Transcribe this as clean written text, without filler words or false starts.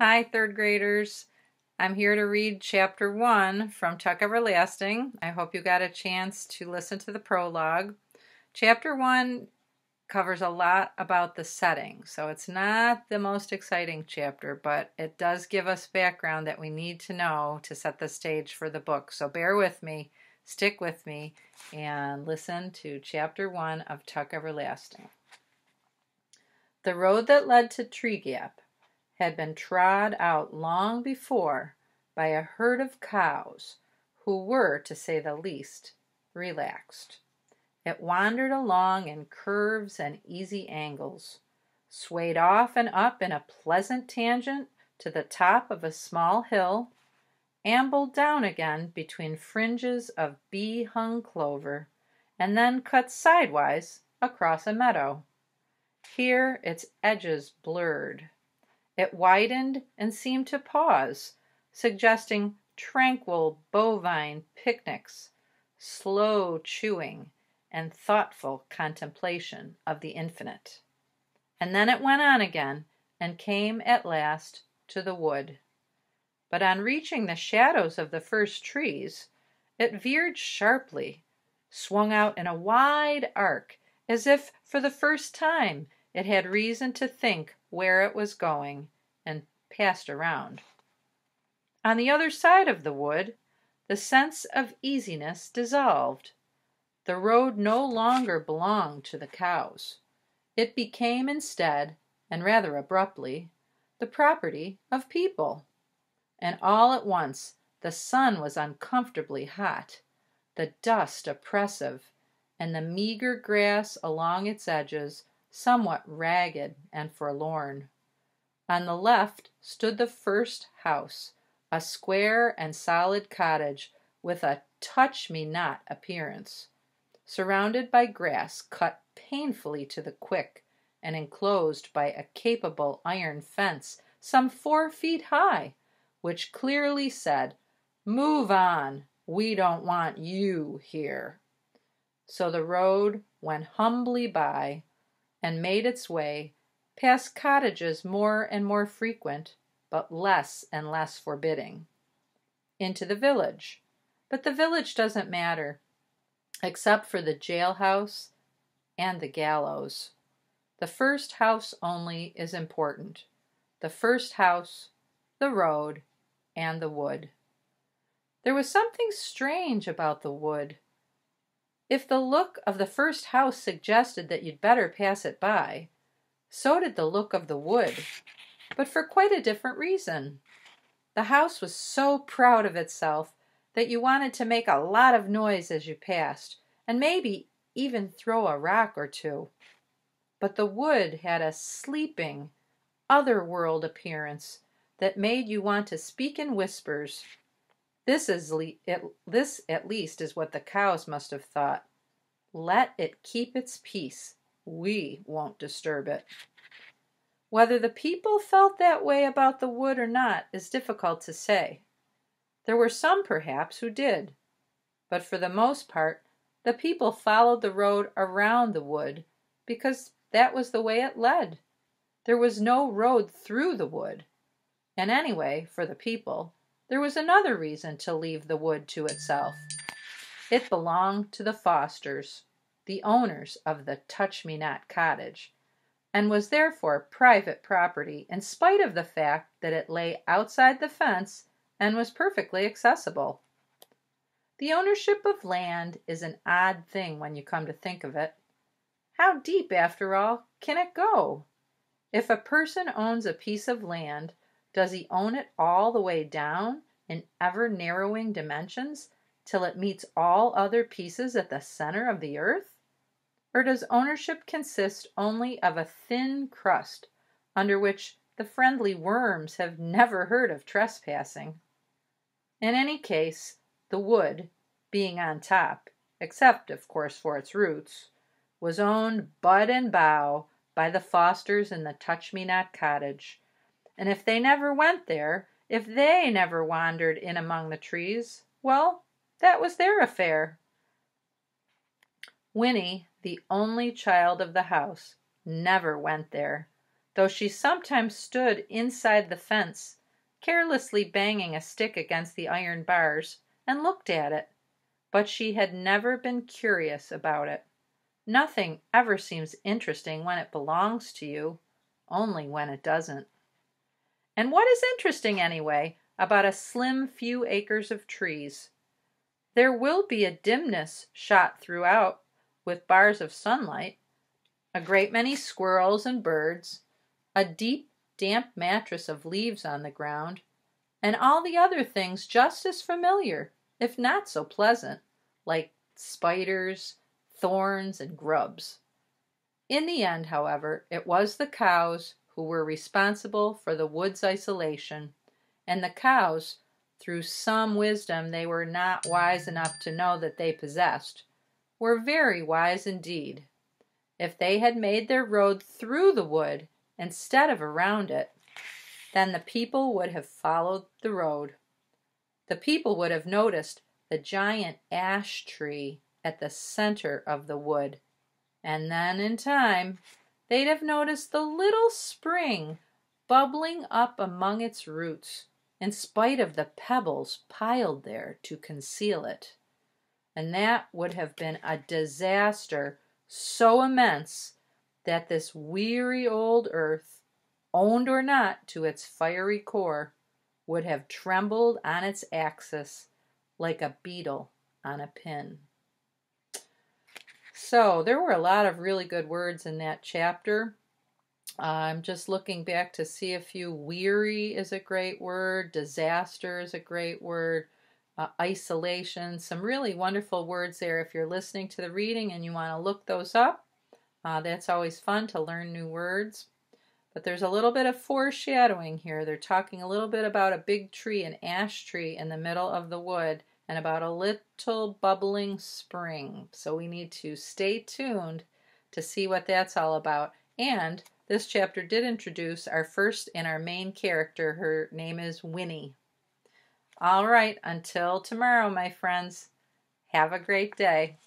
Hi, third graders. I'm here to read Chapter 1 from Tuck Everlasting. I hope you got a chance to listen to the prologue. Chapter 1 covers a lot about the setting, so it's not the most exciting chapter, but it does give us background that we need to know to set the stage for the book. So bear with me, stick with me, and listen to Chapter 1 of Tuck Everlasting. The road that led to Tree Gap had been trod out long before by a herd of cows who were, to say the least, relaxed. It wandered along in curves and easy angles, swayed off and up in a pleasant tangent to the top of a small hill, ambled down again between fringes of bee-hung clover, and then cut sidewise across a meadow. Here its edges blurred. It widened and seemed to pause, suggesting tranquil bovine picnics, slow chewing, and thoughtful contemplation of the infinite. And then it went on again and came at last to the wood. But on reaching the shadows of the first trees, it veered sharply, swung out in a wide arc, as if for the first time it had reason to think where it was going, and passed around. On the other side of the wood, the sense of easiness dissolved. The road no longer belonged to the cows. It became instead, and rather abruptly, the property of people. And all at once the sun was uncomfortably hot, the dust oppressive, and the meager grass along its edges somewhat ragged and forlorn. On the left stood the first house, a square and solid cottage with a touch-me-not appearance, surrounded by grass cut painfully to the quick and enclosed by a capable iron fence some 4 feet high, which clearly said, "Move on, we don't want you here." So the road went humbly by and made its way past cottages more and more frequent, but less and less forbidding, into the village. But the village doesn't matter, except for the jailhouse and the gallows. The first house only is important. The first house, the road, and the wood. There was something strange about the wood. If the look of the first house suggested that you'd better pass it by, so did the look of the wood, but for quite a different reason. The house was so proud of itself that you wanted to make a lot of noise as you passed, and maybe even throw a rock or two. But the wood had a sleeping, other-world appearance that made you want to speak in whispers. This at least is what the cows must have thought. Let it keep its peace. We won't disturb it. Whether the people felt that way about the wood or not is difficult to say. There were some, perhaps, who did. But for the most part, the people followed the road around the wood because that was the way it led. There was no road through the wood. And anyway, for the people, there was another reason to leave the wood to itself. It belonged to the Fosters, the owners of the Touch-Me-Not cottage, and was therefore private property in spite of the fact that it lay outside the fence and was perfectly accessible. The ownership of land is an odd thing when you come to think of it. How deep, after all, can it go? If a person owns a piece of land, does he own it all the way down in ever-narrowing dimensions till it meets all other pieces at the center of the earth? Or does ownership consist only of a thin crust under which the friendly worms have never heard of trespassing? In any case, the wood, being on top, except, of course, for its roots, was owned bud and bough by the Fosters in the Touch-Me-Not cottage, and if they never went there, if they never wandered in among the trees, well, that was their affair. Winnie, the only child of the house, never went there, though she sometimes stood inside the fence, carelessly banging a stick against the iron bars, and looked at it. But she had never been curious about it. Nothing ever seems interesting when it belongs to you, only when it doesn't. And what is interesting, anyway, about a slim few acres of trees? There will be a dimness shot throughout with bars of sunlight, a great many squirrels and birds, a deep, damp mattress of leaves on the ground, and all the other things just as familiar, if not so pleasant, like spiders, thorns, and grubs. In the end, however, it was the cows who were responsible for the wood's isolation, and the cows, through some wisdom they were not wise enough to know that they possessed, were very wise indeed. If they had made their road through the wood instead of around it, then the people would have followed the road. The people would have noticed the giant ash tree at the center of the wood, and then in time they'd have noticed the little spring bubbling up among its roots, in spite of the pebbles piled there to conceal it. And that would have been a disaster so immense that this weary old earth, owned or not to its fiery core, would have trembled on its axis like a beetle on a pin. So there were a lot of really good words in that chapter. I'm just looking back to see a few. Weary is a great word. Disaster is a great word. Isolation, some really wonderful words there. If you're listening to the reading and you want to look those up, that's always fun to learn new words. But there's a little bit of foreshadowing here. They're talking a little bit about a big tree, an ash tree in the middle of the wood, and about a little bubbling spring. So we need to stay tuned to see what that's all about. And this chapter did introduce our first and our main character. Her name is Winnie. All right, until tomorrow, my friends. Have a great day.